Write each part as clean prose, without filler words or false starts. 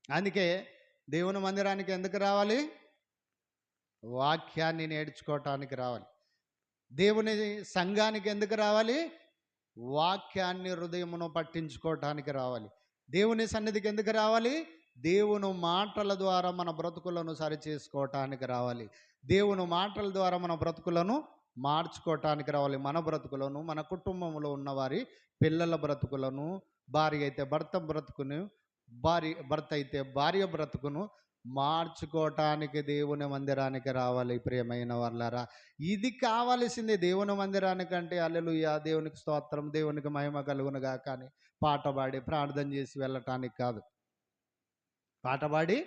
అందుకే దేవుని మందిరానికి ఎందుకు రావాలి? వాక్యాన్ని నేర్చుకోవటానికి రావాలి. దేవుని సంఘానికి ఎందుకు రావాలి? వాక్యాన్ని హృదయమును పట్టించుకోవటానికి రావాలి. దేవుని సన్నిధికి ఎందుకు రావాలి? దేవుని మాటల ద్వారా మన బ్రతుకులను సరిచేసుకోవటానికి రావాలి. దేవుని మాటల ద్వారా మన బ్రతుకులను మార్చుకోవటానికి రావాలి. మన బ్రతుకులను, మన కుటుంబంలో ఉన్నవారి పిల్లల బ్రతుకులను, భార్య అయితే భర్త బ్రతుకును, భర్త అయితే భార్య బ్రతుకును మార్చుకోవటానికి దేవుని మందిరానికి రావాలి. ప్రియమైన వాళ్ళారా, ఇది కావలసింది. దేవుని మందిరానికంటే హల్లెలూయా, దేవునికి స్తోత్రం, దేవునికి మహిమ కలుగునుగా కానీ పాట పాడి ప్రార్థన చేసి వెళ్ళటానికి కాదు. పాట పాడి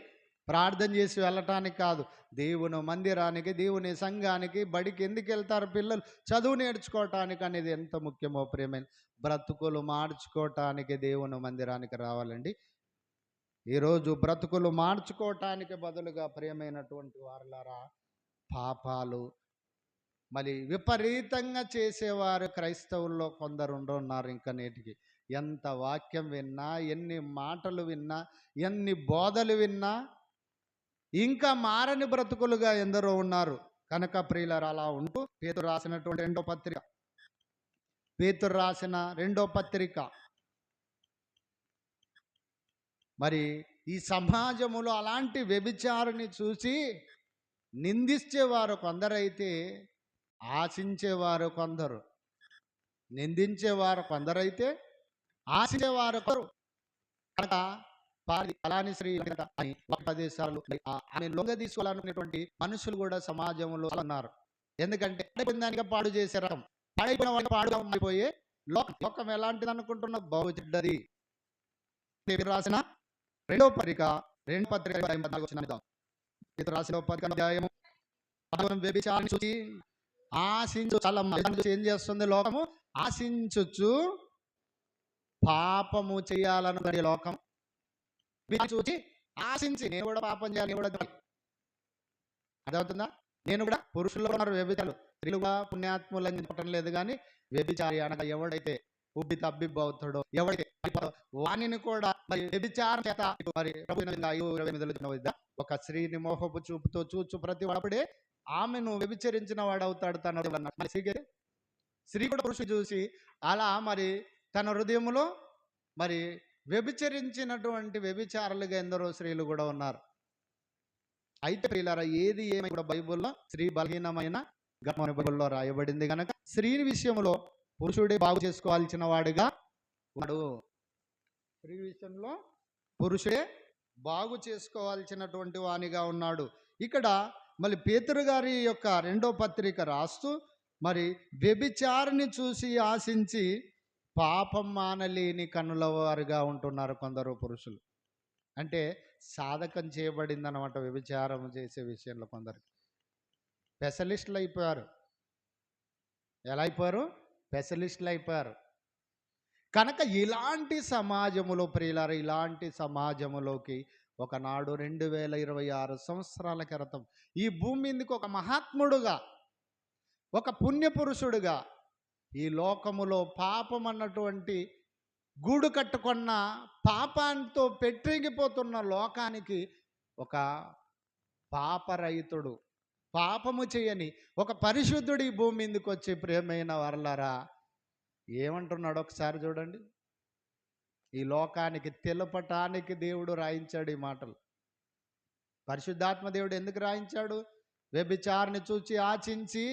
ప్రార్థన చేసి వెళ్ళటానికి కాదు. దేవుని మందిరానికి, దేవుని సంఘానికి, బడికి ఎందుకు వెళ్తారు పిల్లలు? చదువు నేర్చుకోవటానికి అనేది ఎంత ముఖ్యమో ప్రియమైన బ్రతుకులు మార్చుకోవటానికి దేవుని మందిరానికి రావాలండి. ఈరోజు బ్రతుకులు మార్చుకోవటానికి బదులుగా ప్రియమైనటువంటి వారులారా, పాపాలు మరి విపరీతంగా చేసేవారు క్రైస్తవుల్లో కొందరు ఉన్నారు. ఇంకా నేటికి ఎంత వాక్యం విన్నా, ఎన్ని మాటలు విన్నా, ఎన్ని బోధలు విన్నా ఇంకా మారని బ్రతుకులుగా ఎందరో ఉన్నారు. కనుక ప్రియులారా, అలా ఉంటూ పేతురు రాసినటువంటి రెండో పత్రిక మరి ఈ సమాజములో అలాంటి వ్యభిచారిని చూసి నిందించేవారు కొందరైతే, ఆశించేవారు కొందరు. నిందించేవారు కొందరైతే, ఆశించేవారు కొందరు. కనుక అలాని స్త్రీ అని ప్రదేశాలు ఆమె లొంగ తీసుకోవాలనుకునేటువంటి మనుషులు కూడా సమాజంలో ఉన్నారు. ఎందుకంటే దానికి పాడు చేసే రకం, పడైపోయిన వాడికి పాడుగా మారిపోయే లోకం ఎలాంటిది అనుకుంటున్న బహు చెడ్డది. రాసిన రెండో పత్రిక ఏం చేస్తుంది లోకము? ఆశించుచు పాపము చేయాలనుకునే లోకం చూచి ఆశించి నేను కూడా పాపం చేయాలి, నేను కూడా అర్థమవుతుందా? నేను కూడా పురుషుల్లో ఉన్నారు వ్యభిచారులు, స్త్రీలుగా పుణ్యాత్ములని చెప్పటం లేదు. కానీ వ్యభిచారి అనగా ఎవడైతే ఉబ్బి తబ్బిబ్బవుతాడో, ఎవడైతే వాణిని కూడా మరి వ్యభిచారం చేత మరి 28 ఒక స్త్రీని మోహపు చూపుతో చూచు ప్రతి వాడే ఆమెను వ్యభిచరించిన వాడు అవుతాడు. తన స్త్రీ కూడా పురుషుడు చూసి అలా మరి తన హృదయంలో మరి వ్యభిచరించినటువంటి వ్యభిచారులుగా ఎందరో స్త్రీలు కూడా ఉన్నారు. అయితే ప్రియులారా, ఏది ఏమైనా కూడా బైబిల్లో స్త్రీ బలహీనమైన గర్భం బైబిల్లో రాయబడింది కనుక స్త్రీ విషయంలో పురుషుడే బాగు చేసుకోవాల్సిన వాడుగా ఉన్నాడు. స్త్రీ విషయంలో పురుషుడే బాగు చేసుకోవాల్సినటువంటి వానిగా ఉన్నాడు. ఇక్కడ మళ్ళీ పేతురు గారి యొక్క రెండో పత్రిక రాస్తూ మరి వ్యభిచారిని చూసి ఆశించి పాపం మానలేని కన్నుల వారుగా ఉంటున్నారు కొందరు పురుషులు. అంటే సాధకం చేయబడింది అన్నమాట వ్యభిచారం చేసే విషయంలో. కొందరు స్పెషలిస్టులు అయిపోయారు. ఎలా అయిపోయారు? స్పెషలిస్టులు అయిపోయారు. కనుక ఇలాంటి సమాజములో ప్రియులారా, ఇలాంటి సమాజములోకి ఒకనాడు 2026 సంవత్సరాల క్రితం ఈ భూమి మీదకి ఒక మహాత్ముడుగా, ఒక పుణ్యపురుషుడుగా, ఈ లోకములో పాపం అన్నటువంటి గూడు కట్టుకున్న పాపాంతో పెట్టిగిపోతున్న లోకానికి ఒక పాపరహితుడు, పాపము చేయని ఒక పరిశుద్ధుడు ఈ భూమి మీదకి వచ్చి ప్రియమైన వారలారా ఏమంటున్నాడు ఒకసారి చూడండి. ఈ లోకానికి తెలపటానికి దేవుడు రాయించాడు ఈ మాటలు. పరిశుద్ధాత్మ దేవుడు ఎందుకు రాయించాడు? వ్యభిచారిని చూచి ఆశించి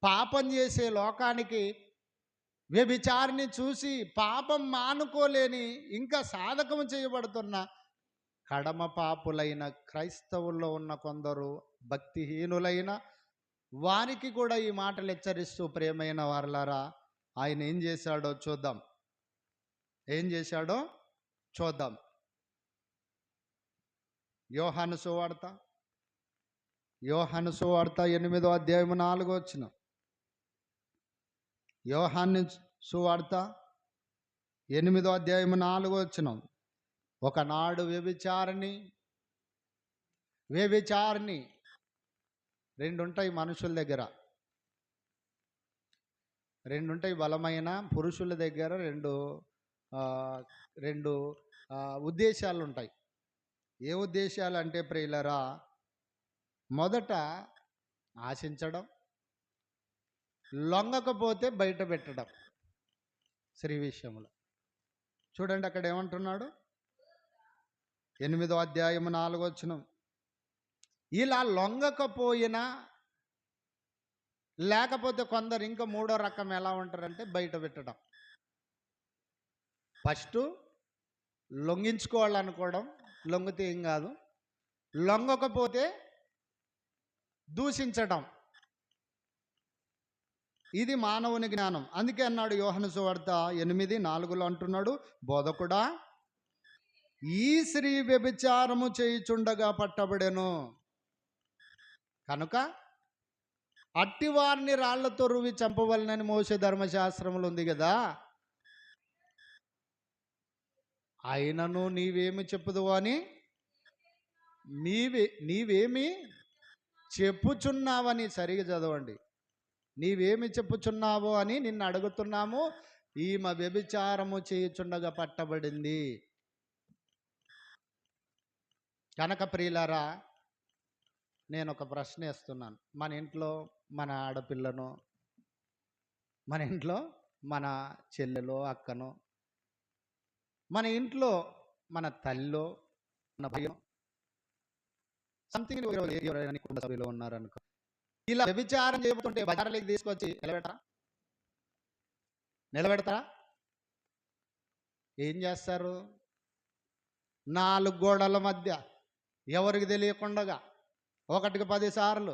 పాపం చేసే లోకానికి, వ్యభిచారిని చూసి పాపం మానుకోలేని ఇంకా సాధకం చేయబడుతున్న కడమ పాపులైన క్రైస్తవుల్లో ఉన్న కొందరు భక్తిహీనులైన వారికి కూడా ఈ మాటలు హెచ్చరిస్తూ ప్రియమైన వారలారా ఆయన ఏం చేశాడో చూద్దాం. ఏం చేశాడో చూద్దాం. యోహాను సువార్త 8వ అధ్యాయము 4వ వచనం. యోహాను సువార్త 8వ అధ్యాయము 4వ వచనం. ఒకనాడు వ్యభిచారిని రెండుంటాయి మనుషుల దగ్గర, రెండుంటాయి. బలమైన పురుషుల దగ్గర రెండు ఉద్దేశాలు ఉంటాయి. ఏ ఉద్దేశాలు అంటే ప్రియులరా, మొదట ఆశించడం, లొంగకపోతే బయట పెట్టడం స్త్రీ విషయంలో. చూడండి అక్కడ ఏమంటున్నాడు, 8వ అధ్యాయము 4వ వచనం. ఇలా లొంగకపోయినా, లేకపోతే కొందరు ఇంకా మూడో రకం ఎలా ఉంటారంటే బయట పెట్టడం. ఫస్ట్ లొంగించుకోవాలనుకోవడం, లొంగితే ఏం కాదు, లొంగకపోతే దూషించడం. ఇది మానవుని జ్ఞానం. అందుకే అన్నాడు యోహాను సువార్త 8:4 అంటున్నాడు, బోధకుడా, ఈ స్త్రీ వ్యభిచారము చేయుచుండగా పట్టబడెను కనుక అట్టి వారిని రాళ్లతో రువి చంపవలనని మోసే ధర్మశాస్త్రములు ఉంది కదా, అయినను నీవేమి చెప్పుదువు అని నీవేమి చెప్పుచున్నావని, సరిగా చదవండి, నీవేమి చెప్పుచున్నావో అని నిన్ను అడుగుతున్నాము. ఈమె వ్యభిచారము చేయుచుండగా పట్టబడింది కనుక. ప్రియులారా, నేను ఒక ప్రశ్న వేస్తున్నాను. మన ఇంట్లో మన ఆడపిల్లను, మన ఇంట్లో మన చెల్లెలో అక్కనో, మన ఇంట్లో మన తల్లిలో, మన భయం సంథింగ్ కుటుంబ సభ్యులు ఉన్నారనుకో, ఇలా వ్యభిచారం చేయబోతుంటే బజార్లోకి తీసుకొచ్చి నిలబెడతారా? ఏం చేస్తారు? 4 గోడల మధ్య ఎవరికి తెలియకుండా 1కి 10 సార్లు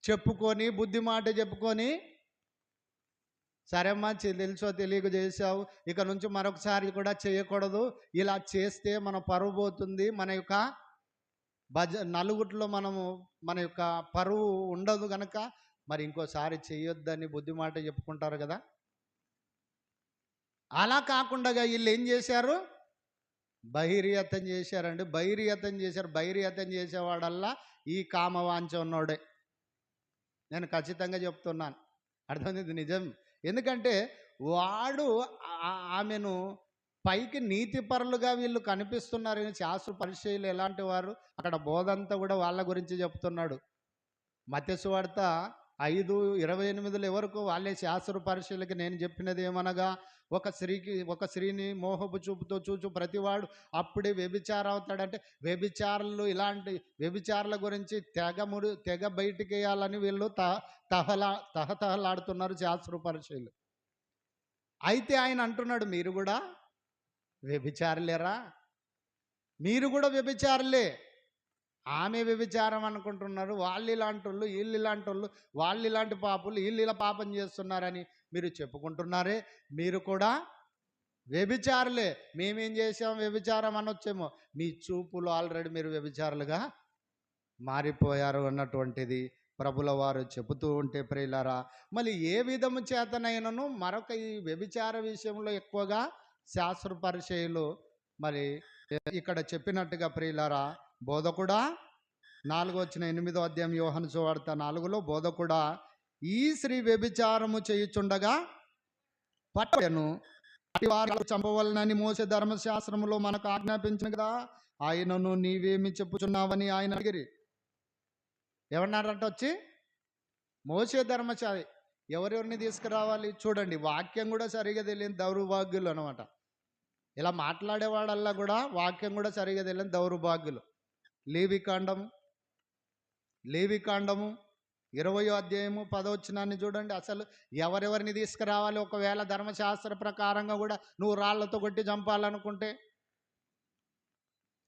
చెప్పుకొని, బుద్ధి మాట చెప్పుకొని, సరేమ్మా తెలుసో తెలియక చేసావు, ఇక నుంచి మరొకసారి కూడా చేయకూడదు, ఇలా చేస్తే మన పరువు పోతుంది, మన యొక్క నలుగుట్లో మన యొక్క పరువు ఉండదు కనుక మరి ఇంకోసారి చేయొద్దని బుద్ధి మాట చెప్పుకుంటారు కదా. అలా కాకుండా వీళ్ళు ఏం చేశారు? బహిర్యతం చేశారండి. బహిర్యతం చేశారు. బహిర్యతం చేసేవాడల్లా ఈ కామవాంఛ ఉన్నోడే. నేను ఖచ్చితంగా చెప్తున్నాను, అర్థమైంది, నిజం. ఎందుకంటే వాడు ఆమెను పైకి నీతిపరులుగా వీళ్ళు కనిపిస్తున్నారని, శాస్త్ర పరిచయులు ఎలాంటి వారు, అక్కడ బోధంతా కూడా వాళ్ళ గురించి చెప్తున్నాడు. మత్తయి సువార్త 5:28 వరకు వాళ్ళే శాస్త్ర పరిచయులకి నేను చెప్పినది ఏమనగా, ఒక స్త్రీని మోహపు చూపుతో చూచు ప్రతివాడు అప్పుడే వ్యభిచారం అవుతాడంటే, వ్యభిచారులు ఇలాంటి వ్యభిచారుల గురించి తెగ బయటికి వేయాలని వీళ్ళు తహతహలాడుతున్నారు శాస్త్ర పరిచయులు. అయితే ఆయన అంటున్నాడు, మీరు కూడా వ్యభిచారులేరా, మీరు కూడా వ్యభిచారులే. ఆమె వ్యభిచారం అనుకుంటున్నారు, వాళ్ళు ఇలాంటి వాళ్ళు, వీళ్ళు ఇలాంటి వాళ్ళు, వాళ్ళు ఇలాంటి పాపులు, వీళ్ళు ఇలా పాపం చేస్తున్నారని మీరు చెప్పుకుంటున్నారే, మీరు కూడా వ్యభిచారులే. మేమేం చేసాం వ్యభిచారం అనొచ్చేమో, మీ చూపులు ఆల్రెడీ మీరు వ్యభిచారులుగా మారిపోయారు అన్నటువంటిది ప్రభుల వారు చెబుతూ ఉంటే, ప్రియులారా, మళ్ళీ ఏ విధము చేతనైనను మరొక ఈ వ్యభిచార విషయంలో ఎక్కువగా శాస్త్ర పరిచయులు మరి ఇక్కడ చెప్పినట్టుగా, ప్రియులారా, బోధకుడా, 8వ అధ్యాయం యోహాను సువార్త 4లో, బోధకుడా, ఈ స్త్రీ వ్యభిచారము చేయుచుండగా పట్టెను, అట్టి వారు చంపవలనని మోసే ధర్మశాస్త్రములో మనకు ఆజ్ఞాపించిన కదా, ఆయనను నీవేమి చెప్పుచున్నావని ఆయన అడిగిరి. ఏమన్నారంట? వచ్చి మోసే ధర్మశాస్త్రం ఎవరెవరిని తీసుకురావాలి? చూడండి, వాక్యం కూడా సరిగా తెలియని దౌర్భాగ్యులు అనమాట. ఇలా మాట్లాడేవాడల్లా కూడా వాక్యం కూడా సరిగా తెలియని దౌర్భాగ్యులు. లేవికాండము 20వ అధ్యాయము 10వ వచనాన్ని చూడండి. అసలు ఎవరెవరిని తీసుకురావాలి? ఒకవేళ ధర్మశాస్త్ర ప్రకారంగా కూడా నువ్వు రాళ్లతో కొట్టి చంపాలనుకుంటే,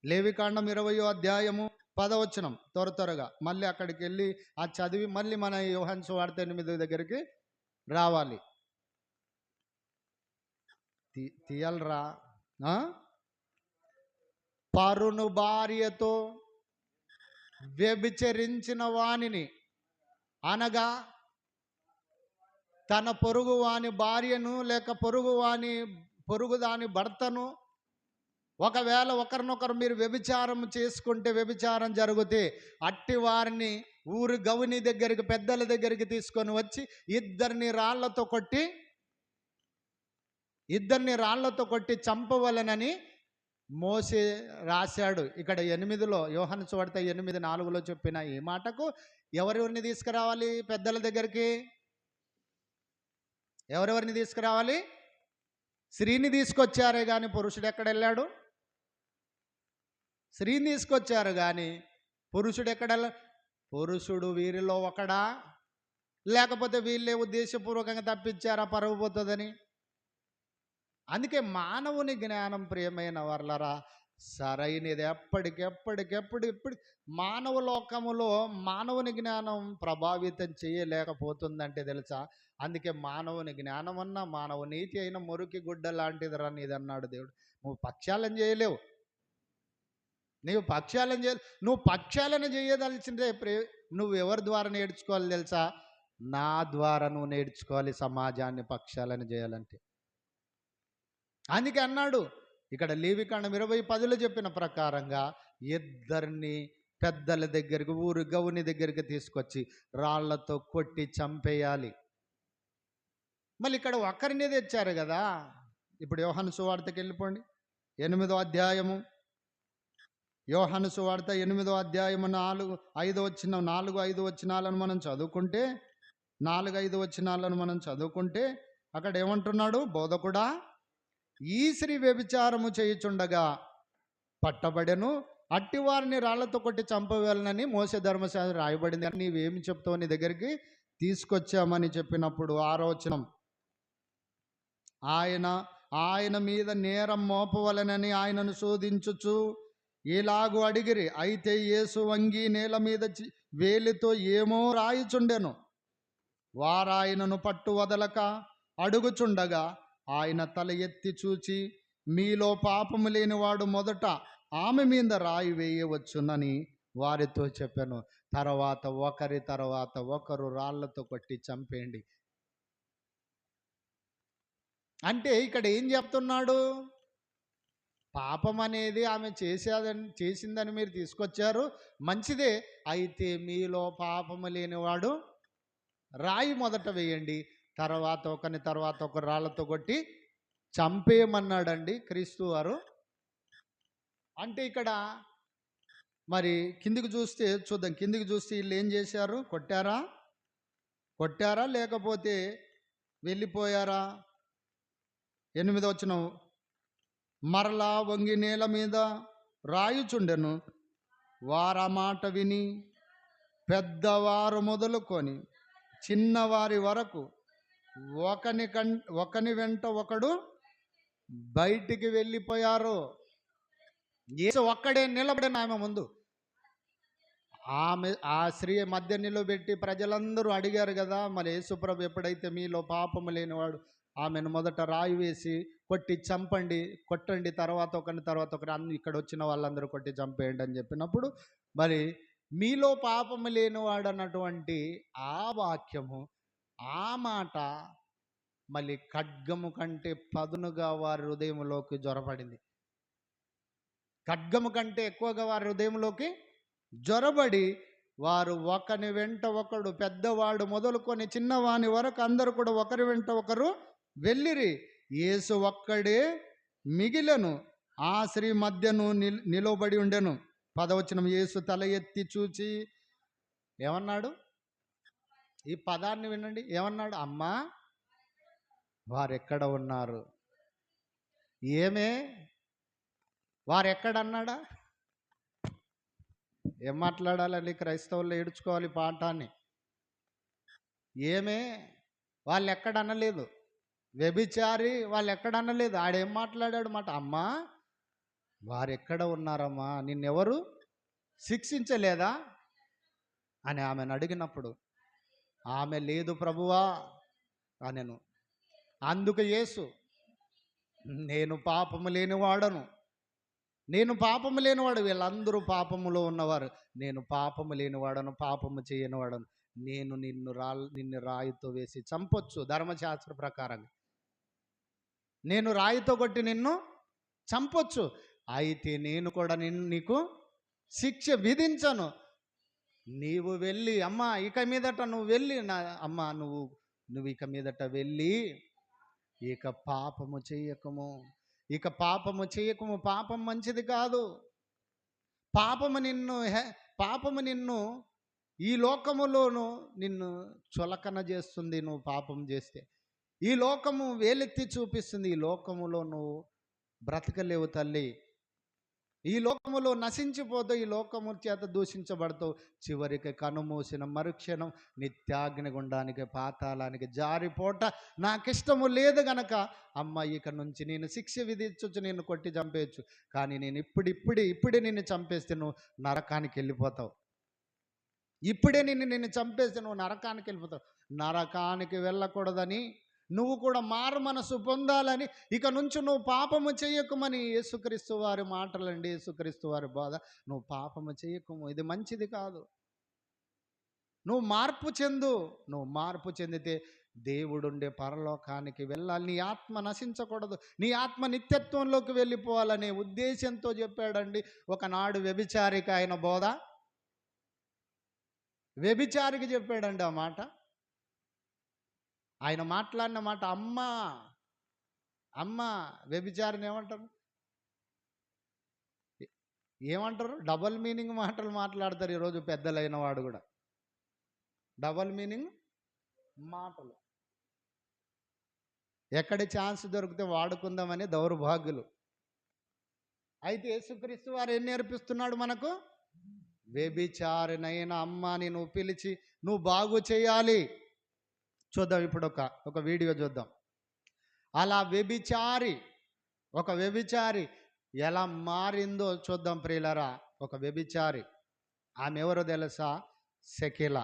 లేవికాండం 20వ అధ్యాయము 10వ వచనం త్వరగా మళ్ళీ అక్కడికి వెళ్ళి ఆ చదివి మళ్ళీ మన యోహాను సువార్త 8 దగ్గరికి రావాలి. తీయాలరా. పరును భార్యతో వ్యభిచరించిన వానిని, అనగా తన పొరుగు వాని భార్యను లేక పొరుగు దాని భర్తను, ఒకవేళ ఒకరినొకరు మీరు వ్యభిచారం చేసుకుంటే, వ్యభిచారం జరిగితే, అట్టి వారిని ఊరు గౌని దగ్గరికి, పెద్దల దగ్గరికి తీసుకొని వచ్చి ఇద్దరిని రాళ్లతో కొట్టి చంపవలనని మోసే రాశాడు ఇక్కడ 8లో, యోహాను సువార్త 8:4 చెప్పిన ఈ మాటకు ఎవరెవరిని తీసుకురావాలి పెద్దల దగ్గరికి? ఎవరెవరిని తీసుకురావాలి? స్త్రీని తీసుకొచ్చారే కానీ పురుషుడు ఎక్కడ వెళ్ళాడు? స్త్రీని తీసుకొచ్చారు కానీ పురుషుడు ఎక్కడ? పురుషుడు వీరిలో ఒకడా, లేకపోతే వీళ్ళే ఉద్దేశపూర్వకంగా తప్పించారా పరువు పోతుందని? అందుకే మానవుని జ్ఞానం ప్రియమైన వర్లరా సరైనది. ఎప్పుడు మానవ లోకములో మానవుని జ్ఞానం ప్రభావితం చేయలేకపోతుందంటే తెలుసా? అందుకే మానవుని జ్ఞానం అన్నా మానవ నీతి అయిన మురికి గుడ్డ లాంటిది రా నీదన్నాడు దేవుడు. నువ్వు పక్షాలను చేయలేవు, నువ్వు పక్షాలను చేయదలిసిందే. నువ్వు ఎవరి ద్వారా నేర్చుకోవాలి తెలుసా? నా ద్వారా నువ్వు నేర్చుకోవాలి సమాజాన్ని పక్షాలను చేయాలంటే. అందుకే అన్నాడు ఇక్కడ లేవికాండం 20:10 చెప్పిన ప్రకారంగా ఇద్దరిని పెద్దల దగ్గరికి, ఊరు గౌని దగ్గరికి తీసుకొచ్చి రాళ్లతో కొట్టి చంపేయాలి. మళ్ళీ ఇక్కడ ఒక్కరినే తెచ్చారు కదా. ఇప్పుడు యోహాను సువార్తకి వెళ్ళిపోండి, 8వ అధ్యాయము. యోహాను సువార్త 8వ అధ్యాయము 4-5 వచనాలను మనం చదువుకుంటే, 4-5 వచనాలను మనం చదువుకుంటే అక్కడ ఏమంటున్నాడు? బోధకుడా, ఈ స్త్రీ వ్యభిచారము చేయుచుండగా పట్టబడెను, అట్టివారిని రాళ్లతో కొట్టి చంపవేలనని మోసే ధర్మశాస్త్రం రాయబడింది. నీవేమి చెప్తావు? నీ దగ్గరికి తీసుకొచ్చామని చెప్పినప్పుడు 6వ వచనం, ఆయన మీద నేరం మోపవలనని ఆయనను శోధించుచు ఇలాగు అడిగిరి. అయితే యేసు వంగి నేల మీద వేలితో ఏమో రాయిచుండెను. వారాయనను పట్టు వదలక అడుగుచుండగా ఆయన తల ఎత్తి చూచి, మీలో పాపము లేనివాడు మొదట ఆమె మీద రాయి వేయవచ్చునని వారితో చెప్పాను. తర్వాత ఒకరు రాళ్లతో కొట్టి చంపేయండి. అంటే ఇక్కడ ఏం చెప్తున్నాడు? పాపం అనేది ఆమె చేసిందని మీరు తీసుకొచ్చారు, మంచిదే. అయితే మీలో పాపము లేనివాడు రాయి మొదట వేయండి, తర్వాత ఒకరు రాళ్లతో కొట్టి చంపేయమన్నాడండి క్రీస్తు వారు. అంటే ఇక్కడ మరి కిందికి చూద్దాం. కిందికి చూస్తే వీళ్ళు ఏం చేశారు? కొట్టారా లేకపోతే వెళ్ళిపోయారా? 8వ వచనం, మరలా వంగి నేల మీద రాయుచుండెను. వారా మాట విని పెద్దవారు మొదలుకొని చిన్నవారి వరకు ఒకని వెంట ఒకడు బయటికి వెళ్ళిపోయారు. యేసు ఒక్కడే నిలబడిన ఆమె ముందు. ఆ స్త్రీ మధ్య నిలబెట్టి ప్రజలందరూ అడిగారు కదా, మరి యేసుప్రభు ఎప్పుడైతే మీలో పాపము లేనివాడు ఆమెను మొదట రాయి వేసి కొట్టి కొట్టండి, తర్వాత ఒకరు ఇక్కడ వచ్చిన వాళ్ళందరూ కొట్టి చంపేయండి అని చెప్పినప్పుడు, మరి మీలో పాపము లేనివాడు అన్నటువంటి ఆ వాక్యము, ఆ మాట మళ్ళీ ఖడ్గము కంటే పదునుగా వారి హృదయంలోకి జ్వరపడింది. ఖడ్గము కంటే ఎక్కువగా వారి హృదయంలోకి జ్వరబడి వారు ఒకని వెంట ఒకడు, పెద్దవాడు మొదలుకొని చిన్నవాని వరకు అందరూ కూడా ఒకరి వెంట ఒకరు వెళ్ళిరి. యేసు ఒక్కడే మిగిలెను. ఆ స్త్రీ మధ్యను నిలబడి ఉండెను. 10వ వచనం, యేసు తల ఎత్తి చూచి ఏమన్నాడు? ఈ పదాన్ని వినండి. ఏమన్నాడు? అమ్మా, వారెక్కడ ఉన్నారు? ఏమే వారెక్కడన్నాడా? ఏం మాట్లాడాలండి? క్రైస్తవుల్లో ఏడ్చుకోవాలి పాఠాన్ని. ఏమే వాళ్ళు ఎక్కడ అనలేదు, వ్యభిచారి వాళ్ళు ఎక్కడ అనలేదు. ఆడేం మాట్లాడాడు మాట? అమ్మా, వారెక్కడ ఉన్నారమ్మా, నిన్నెవరు శిక్షించలేదా అని ఆమెను అడిగినప్పుడు ఆమె లేదు ప్రభువా అనెను. అందుకు యేసు, నేను పాపము లేనివాడను, వీళ్ళందరూ పాపములో ఉన్నవారు, నేను పాపము లేనివాడను, పాపము చేయనివాడను. నేను నిన్ను రాయితో వేసి చంపొచ్చు ధర్మశాస్త్ర ప్రకారంగా, నేను రాయితో కొట్టి నిన్ను చంపొచ్చు. అయితే నేను కూడా నీకు శిక్ష విధించను. నీవు వెళ్ళి, అమ్మా ఇక మీదట నువ్వు వెళ్ళి, అమ్మా నువ్వు ఇక మీదట వెళ్ళి ఇక పాపము చెయ్యకము, ఇక పాపము చేయకము, పాపం మంచిది కాదు. పాపము నిన్ను పాపము నిన్ను ఈ లోకములోను నిన్ను చులకన చేస్తుంది. నువ్వు పాపం చేస్తే ఈ లోకము వేలెత్తి చూపిస్తుంది. ఈ లోకములో నువ్వు బ్రతకలేవు తల్లి. ఈ లోకములో నశించిపోతావు, ఈ లోకము చేత దూషించబడతావు. చివరికి కనుమూసిన మరుక్షణం నిత్యాగ్నిగుండానికి, పాతాళానికి జారిపోట నాకిష్టము లేదు గనక అమ్మ ఇక నుంచి నేను శిక్ష విధించవచ్చు, నేను కొట్టి చంపేయచ్చు. కానీ నేను ఇప్పుడే నిన్ను చంపేస్తే నువ్వు నరకానికి వెళ్ళిపోతావు. ఇప్పుడే నిన్ను చంపేస్తే నువ్వు నరకానికి వెళ్ళిపోతావు. నరకానికి వెళ్ళకూడదని, నువ్వు కూడా మారు మనసు పొందాలని, ఇక నుంచి నువ్వు పాపము చేయకుమని యేసుక్రీస్తు వారి మాటలండి, యేసుక్రీస్తు వారి బోధ. నువ్వు పాపము చేయకుము, ఇది మంచిది కాదు. నువ్వు మార్పు చెందితే దేవుడుండే పరలోకానికి వెళ్ళాలి. నీ ఆత్మ నశించకూడదు, నీ ఆత్మ నిత్యత్వంలోకి వెళ్ళిపోవాలనే ఉద్దేశంతో చెప్పాడండి. ఒకనాడు వ్యభిచారికి ఆయన బోధ, వ్యభిచారికి చెప్పాడండి ఆ మాట. ఆయన మాట్లాడిన మాట అమ్మ వ్యభిచారిని ఏమంటారు? డబల్ మీనింగ్ మాటలు మాట్లాడతారు ఈరోజు పెద్దలైన వాడు కూడా. డబల్ మీనింగ్ మాటలు ఎక్కడి ఛాన్స్ దొరికితే వాడుకుందామని దౌర్భాగ్యులు. అయితే యేసుక్రీస్తు వారు ఏం నేర్పిస్తున్నాడు మనకు? వ్యభిచారినైన అమ్మని నువ్వు పిలిచి నువ్వు బాగు చేయాలి. చూద్దాం ఇప్పుడు ఒక వీడియో చూద్దాం. అలా ఒక వ్యభిచారి ఎలా మారిందో చూద్దాం ప్రియులరా. ఒక వ్యభిచారి, ఆమె ఎవరో తెలుసా? షకీలా.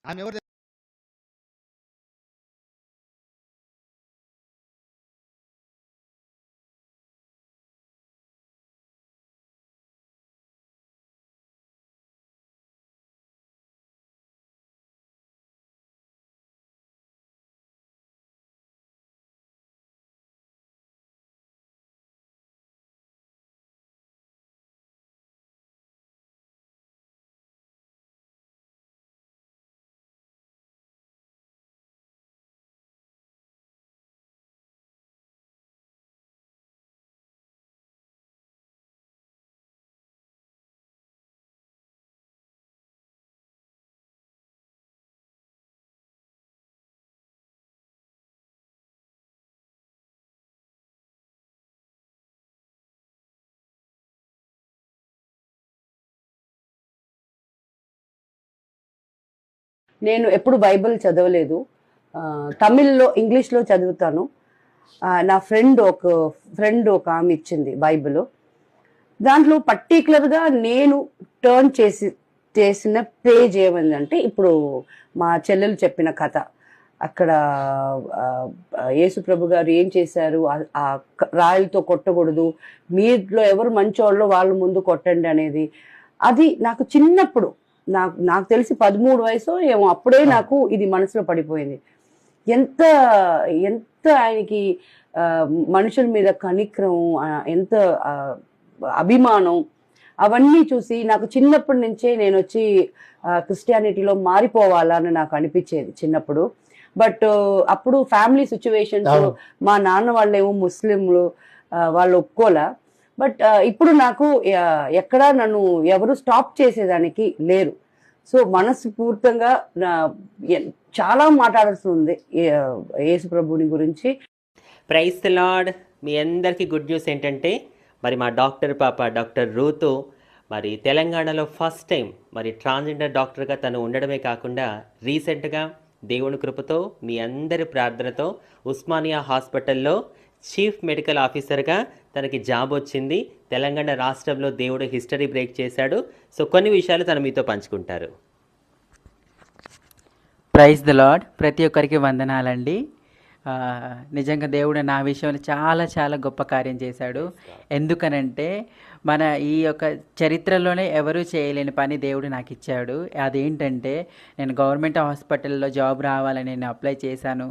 ఆమె ఎవరు? నేను ఎప్పుడు బైబిల్ చదవలేదు, తమిళ్లో ఇంగ్లీష్లో చదువుతాను. నా ఫ్రెండ్ ఒక ఆమె ఇచ్చింది బైబిల్. దాంట్లో పర్టికులర్గా నేను టర్న్ చేసిన పేజ్ ఏమైందంటే, ఇప్పుడు మా చెల్లెలు చెప్పిన కథ. అక్కడ యేసుప్రభు గారు ఏం చేశారు, ఆ రాయిలతో కొట్టకూడదు, మీలో ఎవరు మంచోళ్ళో వాళ్ళ ముందు కొట్టండి అనేది. అది నాకు చిన్నప్పుడు, నాకు తెలిసి 13 వయసు ఏమో, అప్పుడే నాకు ఇది మనసులో పడిపోయింది. ఎంత ఆయనకి మనుషుల మీద కనిక్రం, ఎంత అభిమానం, అవన్నీ చూసి నాకు చిన్నప్పటి నుంచే నేను వచ్చి క్రిస్టియానిటీలో మారిపోవాలని నాకు అనిపించేది చిన్నప్పుడు. బట్ అప్పుడు ఫ్యామిలీ సిచ్యువేషన్స్, మా నాన్న వాళ్ళేమో ముస్లింలు, వాళ్ళు ఒప్పుకోలే. బట్ ఇప్పుడు నాకు ఎక్కడా నన్ను ఎవరు స్టాప్ చేసేదానికి లేరు. సో మనస్ఫూర్తిగా చాలా మాట్లాడుతుంది యేసుప్రభుని గురించి. Praise the lord. మీ అందరికీ గుడ్ న్యూస్ ఏంటంటే, మరి మా డాక్టర్ రూతు మరి తెలంగాణలో ఫస్ట్ టైం మరి ట్రాన్స్జెండర్ డాక్టర్గా తను ఉండడమే కాకుండా రీసెంట్గా దేవుని కృపతో మీ అందరి ప్రార్థనతో ఉస్మానియా హాస్పిటల్లో చీఫ్ మెడికల్ ఆఫీసర్గా తనకి జాబ్ వచ్చింది. తెలంగాణ రాష్ట్రంలో దేవుడు హిస్టరీ బ్రేక్ చేశాడు. సో కొన్ని విషయాలు తను మీతో పంచుకుంటారు. Praise the lord. ప్రతి ఒక్కరికి వందనాలండి. నిజంగా దేవుడు నా విషయంలో చాలా చాలా గొప్ప కార్యం చేశాడు. ఎందుకనంటే మన ఈ యొక్క చరిత్రలోనే ఎవరూ చేయలేని పని దేవుడు నాకు ఇచ్చాడు. అదేంటంటే, నేను గవర్నమెంట్ హాస్పిటల్లో జాబ్ రావాలని నేను అప్లై చేశాను.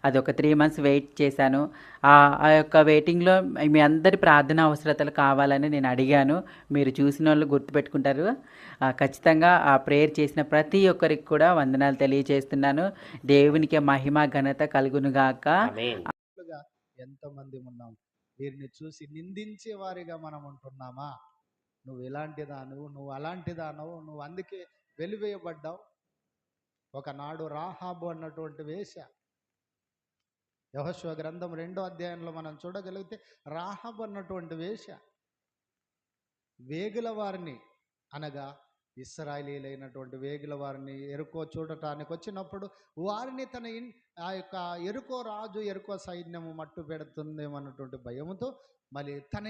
అది ఒక 3 months వెయిట్ చేశాను. ఆ యొక్క వెయిటింగ్లో మీ అందరి ప్రార్థన అవసరతలు కావాలని నేను అడిగాను. మీరు చూసిన వాళ్ళు గుర్తుపెట్టుకుంటారు. ఖచ్చితంగా ఆ ప్రేయర్ చేసిన ప్రతి ఒక్కరికి కూడా వందనాలు తెలియజేస్తున్నాను. దేవునికి మహిమ ఘనత కలుగునుగాక. ఎంతమంది ఉన్నాం, వీరిని చూసి నిందించే వారిగా మనం ఉంటున్నామా? నువ్వు ఇలాంటి దానవు, నువ్వు అలాంటి దానవు, నువ్వు అందుకే వెలివేయబడ్డావు. ఒకనాడు రాహాబు అన్నటువంటి వేశ్య, యెహోషువ గ్రంథం 2వ అధ్యాయంలో మనం చూడగలిగితే రాహాబు అన్నటువంటి వేశ్య వేగుల వారిని, అనగా ఇశ్రాయేలీయులైనటువంటి వేగుల వారిని ఎరుకో చూడటానికి వచ్చినప్పుడు వారిని ఆ యొక్క ఎరుకో రాజు, ఎరుకో సైన్యము మట్టు పెడుతుందేమన్నటువంటి భయముతో మళ్ళీ తన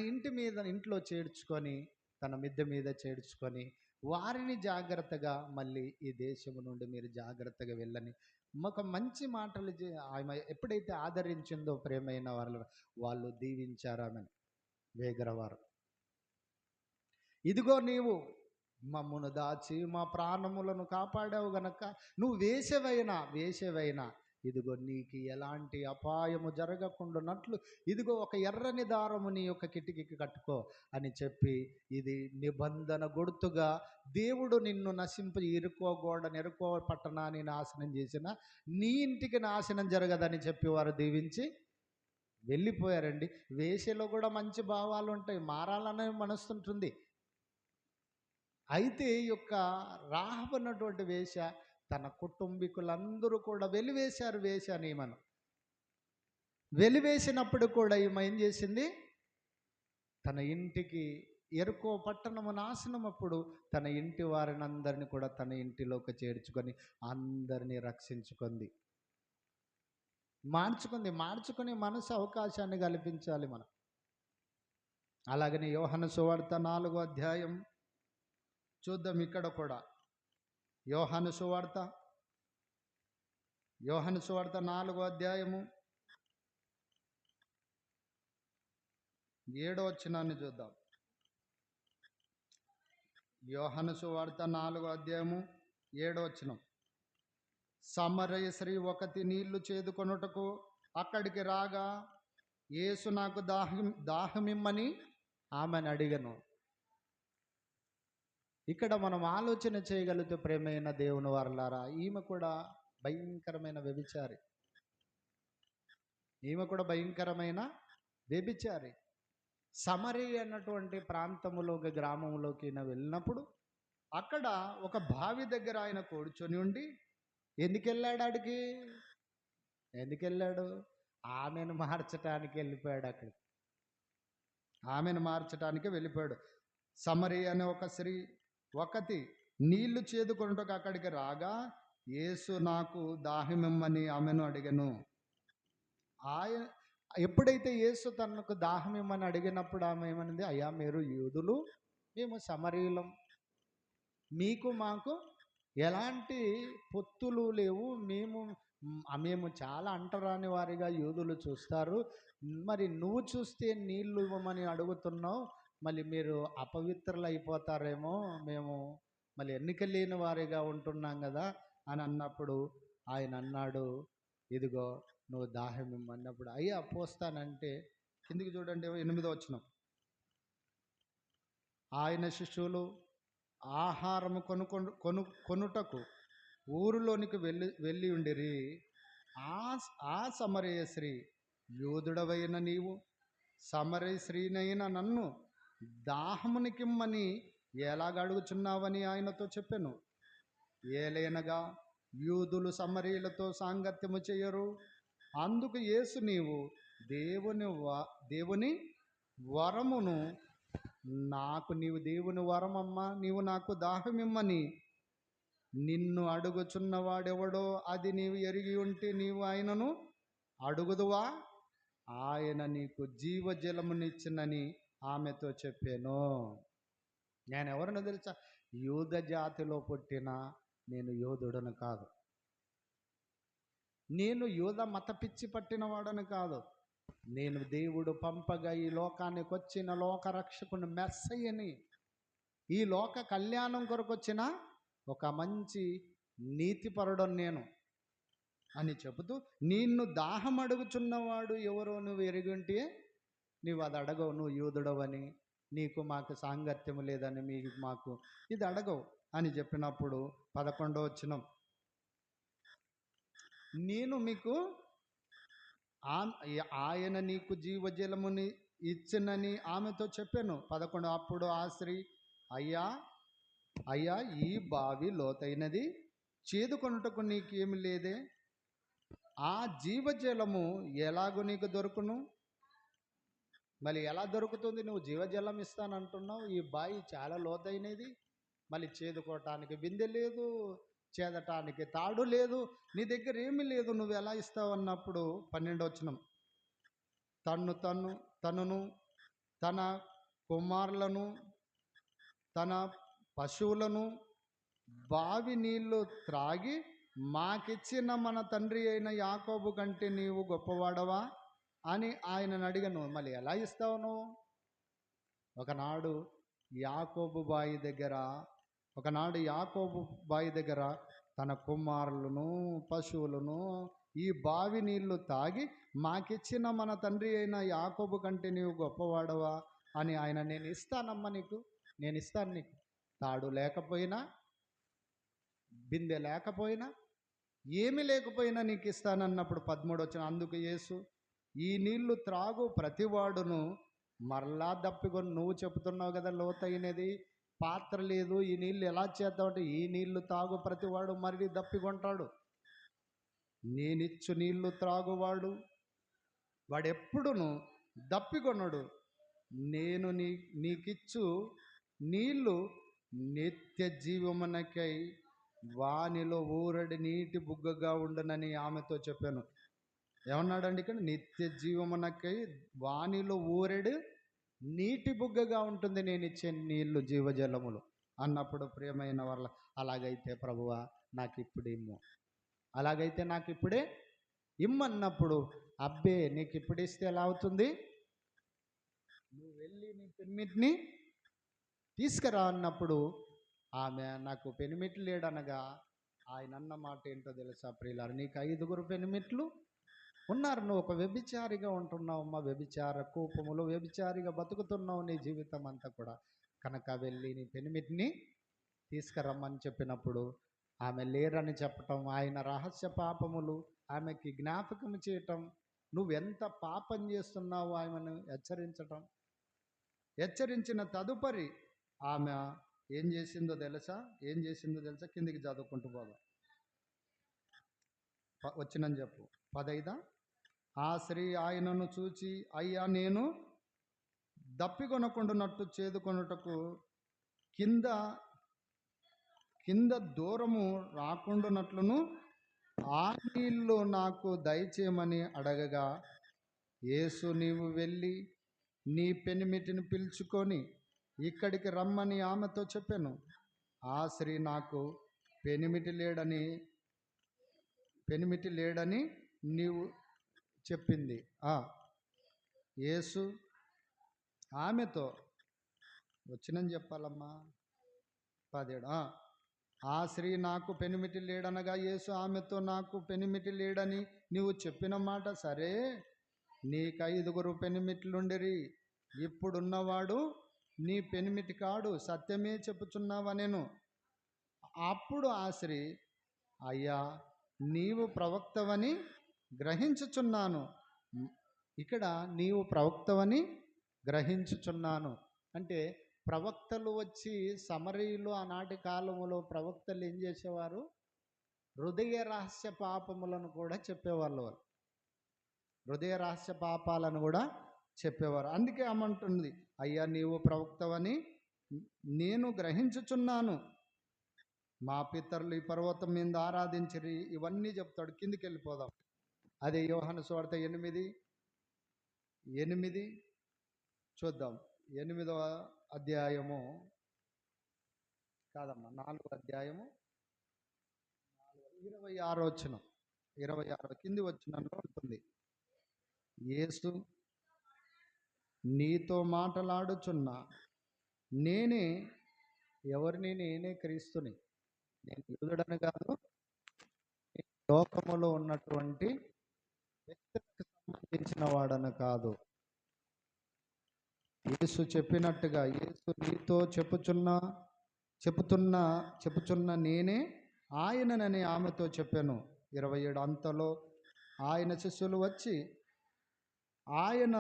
ఇంట్లో చేర్చుకొని, తన మిద్దె మీద చేర్చుకొని వారిని జాగ్రత్తగా మళ్ళీ ఈ దేశము నుండి మీరు జాగ్రత్తగా వెళ్ళని ఒక మంచి మాటలు ఆమె ఎప్పుడైతే ఆదరించిందో ప్రేమైన వాళ్ళు దీవించారు ఆమెను. వేగరవారు, ఇదిగో నీవు మమ్మును దాచి మా ప్రాణములను కాపాడావు గనక నువ్వు వేసవైనా ఇదిగో నీకు ఎలాంటి అపాయము జరగకుండానట్లు ఇదిగో ఒక ఎర్రని దారము నీ యొక్క కిటికీకి కట్టుకో అని చెప్పి, ఇది నిబంధన గుర్తుగా దేవుడు నిన్ను ఎరుకో పట్టణాన్ని నాశనం చేసిన నీ ఇంటికి నాశనం జరగదని చెప్పి వారు దీవించి వెళ్ళిపోయారండి. వేషలో కూడా మంచి భావాలు ఉంటాయి, మారాలనే మనసు ఉంటుంది. అయితే ఈ యొక్క రాహాబు అన్నటువంటి వేశ్య తన కుటుంబీకులందరూ కూడా వెలివేశారు వేశ్యని ఈమెను. వెలివేసినప్పుడు కూడా ఈమె ఏం చేసింది? తన ఇంటికి ఎరుకో పట్టణము నాశనం అప్పుడు తన ఇంటి వారిని అందరినీ కూడా తన ఇంటిలోకి చేర్చుకొని అందరినీ రక్షించుకుంది. మార్చుకుని మనసు అవకాశాన్ని కల్పించాలి మనం. అలాగని యోహాను సువార్త 4వ అధ్యాయం చూద్దాం. ఇక్కడ కూడా యోహాను సువార్త 4వ అధ్యాయము 7వ వచనాన్ని చూద్దాం. యోహాను సువార్త 4వ అధ్యాయము 7వ వచనం. సమరయ స్త్రీ ఒకతి నీళ్లు చేదుకొనుటకు అక్కడికి రాగా యేసు నాకు దాహమిమ్మని ఆమెను అడిగను. ఇక్కడ మనం ఆలోచన చేయగలిగితే ప్రేమైన దేవుని వారలారా, ఈమె కూడా భయంకరమైన వ్యభిచారి. సమరి అన్నటువంటి ప్రాంతములోకి, గ్రామంలోకి ఈయన వెళ్ళినప్పుడు అక్కడ ఒక బావి దగ్గర ఆయన కూర్చొని ఉండి ఎందుకు వెళ్ళాడు? ఆమెను మార్చడానికి వెళ్ళిపోయాడు. సమరి అనే ఒక స్త్రీ ఒకటి నీళ్లు చేదుకొనుటకు అక్కడికి రాగా యేసు నాకు దాహమిమ్మని ఆమెను అడిగను. ఎప్పుడైతే యేసు తనకు దాహమిమ్మని అడిగినప్పుడు ఆమె ఏమనింది? అయ్యా, మీరు యూదులు, మేము సమరీయులం, మీకు మాకు ఎలాంటి పొత్తులు లేవు, మేము చాలా అంటరాని వారిగా యూదులు చూస్తారు, మరి నువ్వు చూస్తే నీళ్లు ఇవ్వమని అడుగుతున్నావు, మళ్ళీ మీరు అపవిత్రులు అయిపోతారేమో, మేము మళ్ళీ ఎన్నిక లేని వారిగా ఉంటున్నాం కదా అని అన్నప్పుడు ఆయన అన్నాడు, ఇదిగో నువ్వు దాహం ఇమ్మన్నప్పుడు అయ్యా పోస్తానంటే, కిందికి చూడండి 8వ వచనం. ఆయన శిష్యులు ఆహారము కొనుటకు ఊరిలోనికి వెళ్ళి ఉండిరి. ఆ సమరయ స్త్రీ, యూదుడవైన నీవు సమరయ స్త్రీనైన నన్ను దాహమునికిమ్మని ఎలాగ అడుగుచున్నావని ఆయనతో చెప్పాను. ఏలైనగా యూదులు సమరీయులతో సాంగత్యము చేయరు. అందుకు యేసు, నీవు దేవుని వరమును నీవు దేవుని వరమమ్మా, నీవు నాకు దాహమిమ్మని నిన్ను అడుగుచున్నవాడెవడో అది నీవు ఎరిగి ఉంటే నీవు ఆయనను అడుగుదువా, ఆయన నీకు జీవజలమునిచ్చినని ఆమెతో చెప్పాను. నేను ఎవరినో తెలుసా? యూద జాతిలో పుట్టిన నేను యోధుడను కాదు, నేను యూద మత పిచ్చి పట్టిన వాడని కాదు, నేను దేవుడు పంపగా ఈ లోకానికి వచ్చిన లోకరక్షకుని మెస్సయ్యని, ఈ లోక కళ్యాణం కొరకు వచ్చిన ఒక మంచి నీతిపరుడను నేను అని చెబుతూ, నిన్ను దాహం అడుగుచున్నవాడు ఎవరో నువ్వు ఎరిగింటే నీవు అది అడగవు, నువ్వు యూదుడవని, నీకు మాకు సాంగత్యము లేదని, మాకు ఇది అడగవు అని చెప్పినప్పుడు 11వ వచనం, నేను మీకు ఆయన నీకు జీవజలముని ఇచ్చినని ఆమెతో చెప్పాను. 11. అప్పుడు ఆ స్త్రీ, అయ్యా అయ్యా, ఈ బావి లోతైనది, చేదుకొనుటకు నీకేమి లేదే, ఆ జీవజలము ఎలాగూ నీకు దొరుకును? మళ్ళీ ఎలా దొరుకుతుంది? నువ్వు జీవజలం ఇస్తానంటున్నావు, ఈ బావి చాలా లోతైనది, మళ్ళీ చేదుకోవటానికి బిందె లేదు, చేదటానికి తాడు లేదు, నీ దగ్గర ఏమీ లేదు, నువ్వు ఎలా ఇస్తావు అన్నప్పుడు 12 వచనం, తనును తన కుమారులను తన పశువులను బావి నీళ్లు త్రాగి మాకిచ్చిన మన తండ్రి అయిన యాకోబు కంటే నీవు గొప్పవాడవా అని ఆయనను అడిగాను. మళ్ళీ ఎలా ఇస్తావు నువ్వు? ఒకనాడు యాకోబు బాయి దగ్గర తన కుమారులను పశువులను ఈ బావి నీళ్లు తాగి మాకిచ్చిన మన తండ్రి అయిన యాకోబు కంటే నీవు గొప్పవాడవా అని ఆయన, నేను ఇస్తానమ్మా నీకు, నేను ఇస్తాను నీకు, తాడు లేకపోయినా బిందె లేకపోయినా ఏమి లేకపోయినా నీకు ఇస్తానన్నప్పుడు 13 వచ్చిన, అందుకు యేసు, ఈ నీళ్లు త్రాగు ప్రతివాడును మరలా దప్పికొని, నువ్వు చెబుతున్నావు కదా లోతైనది, పాత్ర లేదు, ఈ నీళ్ళు ఎలా చేద్దామంటే, ఈ నీళ్లు తాగు ప్రతివాడు మళ్ళీ దప్పికొంటాడు, నేనిచ్చు నీళ్లు త్రాగువాడు వాడెప్పుడును దప్పికొనడు, నేను నీకిచ్చు నీళ్లు నిత్య జీవమునకై వానిలో ఊరడి నీటి బుగ్గగా ఉండనని ఆమెతో చెప్పాను. ఏమన్నాడండి ఇక్కడ? నిత్య జీవమునకై వానిలో ఊరెడు నీటి బుగ్గగా ఉంటుంది నేను ఇచ్చే నీళ్లు, జీవజలములు అన్నప్పుడు, ప్రియమైన వాళ్ళ, అలాగైతే ప్రభువా నాకు ఇప్పుడు ఇమ్ము, అలాగైతే నాకు ఇప్పుడే ఇమ్మన్నప్పుడు, అబ్బే నీకు ఇప్పుడు ఇస్తే ఎలా అవుతుంది, నువ్వు వెళ్ళి నీ పెనిమిటిని తీసుకురా అన్నప్పుడు, ఆమె నాకు పెనిమిటి లేడనగా ఆయన అన్న మాట ఏంటో తెలుసా ప్రియులారా? నీకు 5 పెనిమిట్లు ఉన్నారు, నువ్వు ఒక వ్యభిచారిగా ఉంటున్నావు అమ్మా, వ్యభిచార కూపములు, వ్యభిచారిగా బతుకుతున్నావు నీ జీవితం అంతా కూడా, కనుక వెళ్ళి నీ పెనిమిటిని తీసుకురమ్మని చెప్పినప్పుడు ఆమె లేరని చెప్పటం, ఆయన రహస్య పాపములు ఆమెకి జ్ఞాపకం చేయటం, నువ్వెంత పాపం చేస్తున్నావు ఆమెను హెచ్చరించిన తదుపరి ఆమె ఏం చేసిందో తెలుసా? కిందికి చదువుకుంటూ పోదాం, వచ్చినని చెప్పు. 15. ఆ స్త్రీ ఆయనను చూచి, అయ్యా, నేను దప్పికొనకుండానట్టు చేదుకొనుటకు కింద దూరము రాకుండానట్లును ఆ నీళ్ళు నాకు దయచేయమని అడగగా, యేసు, నీవు వెళ్ళి నీ పెనిమిటిని పిలుచుకొని ఇక్కడికి రమ్మని ఆమెతో చెప్పాను. ఆ స్త్రీ, నాకు పెనిమిటి లేడని నీవు చెప్పింది. యేసు ఆమెతో, వచ్చినని చెప్పాలమ్మా. 17. ఆ స్త్రీ, నాకు పెనిమిటి లేడనగా యేసు ఆమెతో, నాకు పెనిమిటి లేడని నీవు చెప్పిన మాట సరే, నీకు 5 పెనిమిట్లుండిరి, ఇప్పుడున్నవాడు నీ పెనిమిటి కాడు, సత్యమే చెప్పుచున్నావనెను. అప్పుడు ఆ స్త్రీ, అయ్యా, నీవు ప్రవక్తవని గ్రహించుచున్నాను. ఇక్కడ నీవు ప్రవక్తవని గ్రహించుచున్నాను అంటే, ప్రవక్తలు వచ్చి సమరయులు ఆనాటి కాలంలో ప్రవక్తలు ఏం చేసేవారు? హృదయ రహస్య పాపములను కూడా చెప్పేవాళ్ళు, హృదయ రహస్య పాపాలను కూడా చెప్పేవారు. అందుకే ఏమంటుంది, అయ్యా, నీవు ప్రవక్తవని నేను గ్రహించుచున్నాను. మా పితరులు ఈ పర్వతం మీద ఆరాధించిరి, ఇవన్నీ చెప్తాడు. కిందికి వెళ్ళిపోదాం. అదే యోహాను సువార్త 8 చూద్దాం. 8వ అధ్యాయము కాదమ్మా, 4వ అధ్యాయము 26 వచనం, 26 కింది వచనంలో ఉంటుంది. యేసు, నీతో మాటలాడుచున్నా నేనే ఎవరిని? నేనే క్రీస్తుని. నేను యూదుడని కాదు, లోకములో ఉన్నటువంటి వ్యక్తులకు సంబంధించిన వాడని కాదు. యేసు చెప్పినట్టుగా, యేసు నీతో చెప్పుచున్న నేనే ఆయననని ఆమెతో చెప్పాను. 27. అంతలో ఆయన శిష్యులు వచ్చి ఆయన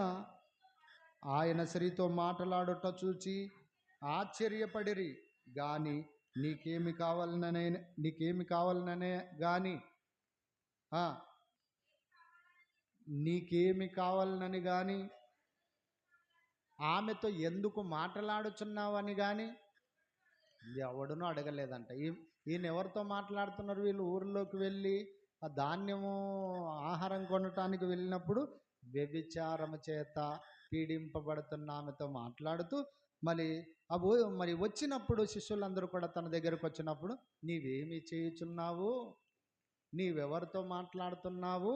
ఆయన స్త్రీతో మాట్లాడుట చూచి ఆశ్చర్యపడిరి. గాని నీకేమి కావాలననే గాని నీకేమి కావాలనని గాని ఆమెతో ఎందుకు మాట్లాడుచున్నావని గాని ఎవడునూ అడగలేదంట. ఈయన ఎవరితో మాట్లాడుతున్నారు? వీళ్ళు ఊరిలోకి వెళ్ళి ఆ ధాన్యము ఆహారం కొనటానికి వెళ్ళినప్పుడు వ్యభిచారము చేత పీడింపబడుతున్న ఆమెతో మాట్లాడుతూ మరి వచ్చినప్పుడు శిష్యులందరూ కూడా తన దగ్గరకు వచ్చినప్పుడు నీవేమి చేయుచున్నావు, నీవెవరితో మాట్లాడుతున్నావు,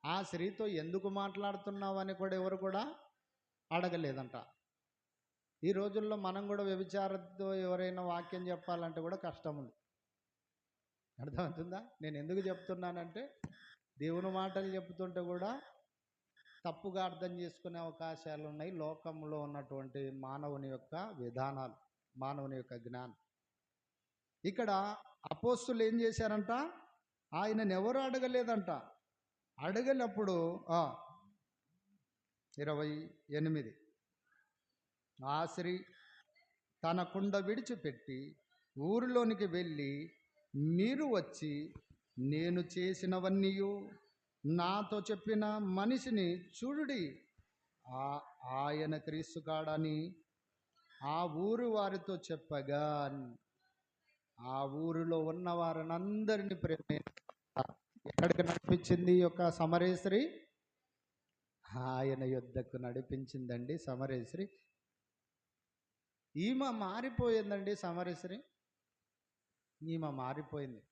ఆ స్త్రీతో ఎందుకు మాట్లాడుతున్నావు అని కూడా ఎవరు కూడా అడగలేదంట. ఈ రోజుల్లో మనం కూడా వ్యభిచారంతో ఎవరైనా వాక్యం చెప్పాలంటే కూడా కష్టం ఉంది. అర్థమవుతుందా? నేను ఎందుకు చెప్తున్నానంటే దేవుని మాటలు చెప్తుంటే కూడా తప్పుగా అర్థం చేసుకునే అవకాశాలు ఉన్నాయి. లోకంలో ఉన్నటువంటి మానవుని యొక్క విధానాలు, మానవుని యొక్క జ్ఞానం. ఇక్కడ అపోస్తులు ఏం చేశారంట? ఆయనను ఎవరు అడగలేదంట. అడగనప్పుడు 28 ఆ స్త్రీ తన కుండ విడిచిపెట్టి ఊరిలోనికి వెళ్ళి మీరు వచ్చి నేను చేసినవన్నీ నాతో చెప్పిన మనిషిని చూడుడి, ఆయన క్రీస్తు కాడని ఆ ఊరు వారితో చెప్పగా ఆ ఊరిలో ఉన్న వారినందరినీ ఎక్కడికి నడిపించింది ఈ యొక్క సమరయ స్త్రీ? ఆయన యొద్దకు నడిపించిందండి సమరయ స్త్రీ. ఈమె మారిపోయిందండి సమరయ స్త్రీ. ఈమె మారిపోయింది.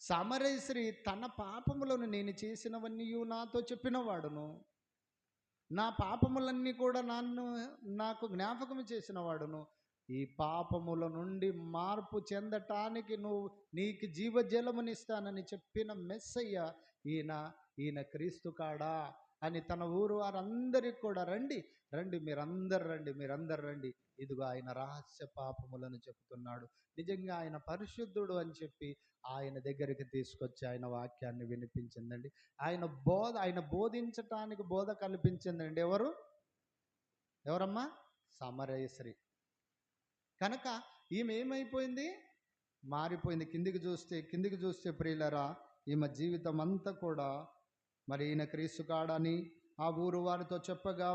సమరయ స్త్రీ తన పాపములను నేను చేసినవన్నీ నాతో చెప్పిన వాడును, నా పాపములన్నీ కూడా నాకు జ్ఞాపకం చేసిన వాడును, ఈ పాపముల నుండి మార్పు చెందటానికి నీకు జీవజలమునిస్తానని చెప్పిన మెస్సయ్య ఈయన క్రీస్తు కాడా అని తన ఊరు వారందరికీ కూడా రండి మీరందరూ రండి, ఇదిగో ఆయన రహస్య పాపములను చెప్తున్నాడు, నిజంగా ఆయన పరిశుద్ధుడు అని చెప్పి ఆయన దగ్గరికి తీసుకొచ్చి ఆయన వాక్యాన్ని వినిపించిందండి. ఆయన బోధించటానికి బోధ కల్పించిందండి. ఎవరమ్మా? సమరయ స్త్రీ. కనుక ఈమె ఏమైపోయింది? మారిపోయింది. కిందికి చూస్తే ప్రియులరా, ఈమె జీవితం అంతా కూడా మరి ఈయన క్రీస్తు కాడని ఆ ఊరు వారితో చెప్పగా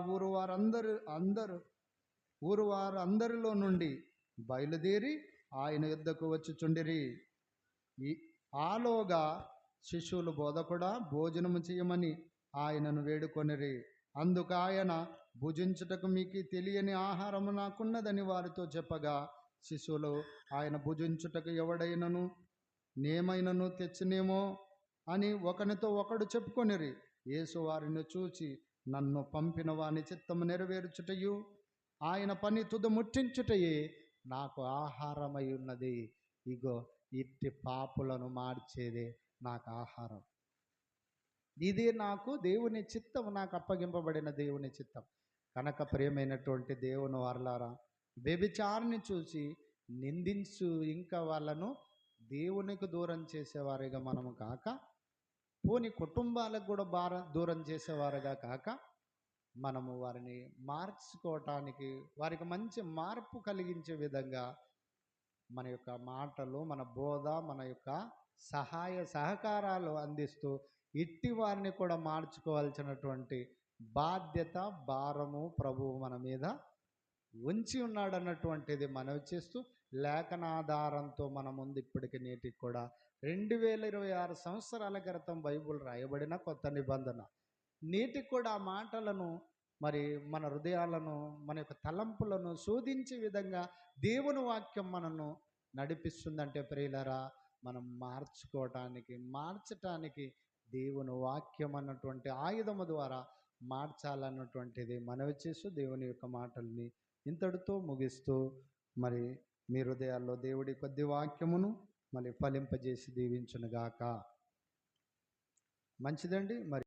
ఊరు వారందరిలో నుండి బయలుదేరి ఆయన యుద్ధకు వచ్చుచుండిరి. ఆలోగా శిష్యులు బోధకుడా భోజనము చేయమని ఆయనను వేడుకొనిరి. అందుకు ఆయన భుజించుటకు మీకు తెలియని ఆహారము నాకున్నదని వారితో చెప్పగా శిష్యులు ఆయన భుజించుటకు ఎవడైనను నేమైనను తెచ్చినేమో అని ఒకనితో ఒకడు చెప్పుకొనిరి. యేసు వారిని చూచి నన్ను పంపిన వాని చిత్తము నెరవేర్చుటయు ఆయన పని తుదముట్టించుటయే నాకు ఆహారమై ఉన్నది. ఇగో ఇట్టి పాపులను మార్చేదే నాకు ఆహారం. ఇది నాకు దేవుని చిత్తం, నాకు అప్పగింపబడిన దేవుని చిత్తం. కనుక ప్రియమైనటువంటి దేవుని వారలారా, వ్యభిచారిని చూసి నిందించు ఇంకా వాళ్ళను దేవునికి దూరం చేసేవారిగా మనము కాక, పోని కుటుంబాలకు కూడా దూరం చేసేవారుగా కాక, మనము వారిని మార్చుకోవటానికి, వారికి మంచి మార్పు కలిగించే విధంగా మన యొక్క మాటలు, మన బోధ, మన యొక్క సహాయ సహకారాలు అందిస్తూ ఇట్టి వారిని కూడా మార్చుకోవాల్సినటువంటి బాధ్యత, భారము ప్రభువు మన మీద ఉంచి ఉన్నాడు అన్నటువంటిది మనవి చేస్తూ, లేఖనాధారంతో మన ముందు ఇప్పటికి నేటికి కూడా 2026 సంవత్సరాల క్రితం బైబుల్ రాయబడిన కొత్త నిబంధన నేటికి కూడా ఆ మాటలను మరి మన హృదయాలను, మన యొక్క తలంపులను శోధించే విధంగా దేవుని వాక్యం మనను నడిపిస్తుందంటే ప్రియులరా, మనం మార్చటానికి దేవుని వాక్యం అన్నటువంటి ఆయుధము ద్వారా మార్చాలన్నటువంటిది మనవి చేస్తూ దేవుని యొక్క మాటల్ని ఇంతటితో ముగిస్తూ, మరి మీ హృదయాల్లో దేవుడి కొద్ది వాక్యమును మళ్ళీ ఫలింపజేసి దీవించునుగాక. మంచిదండి. మరి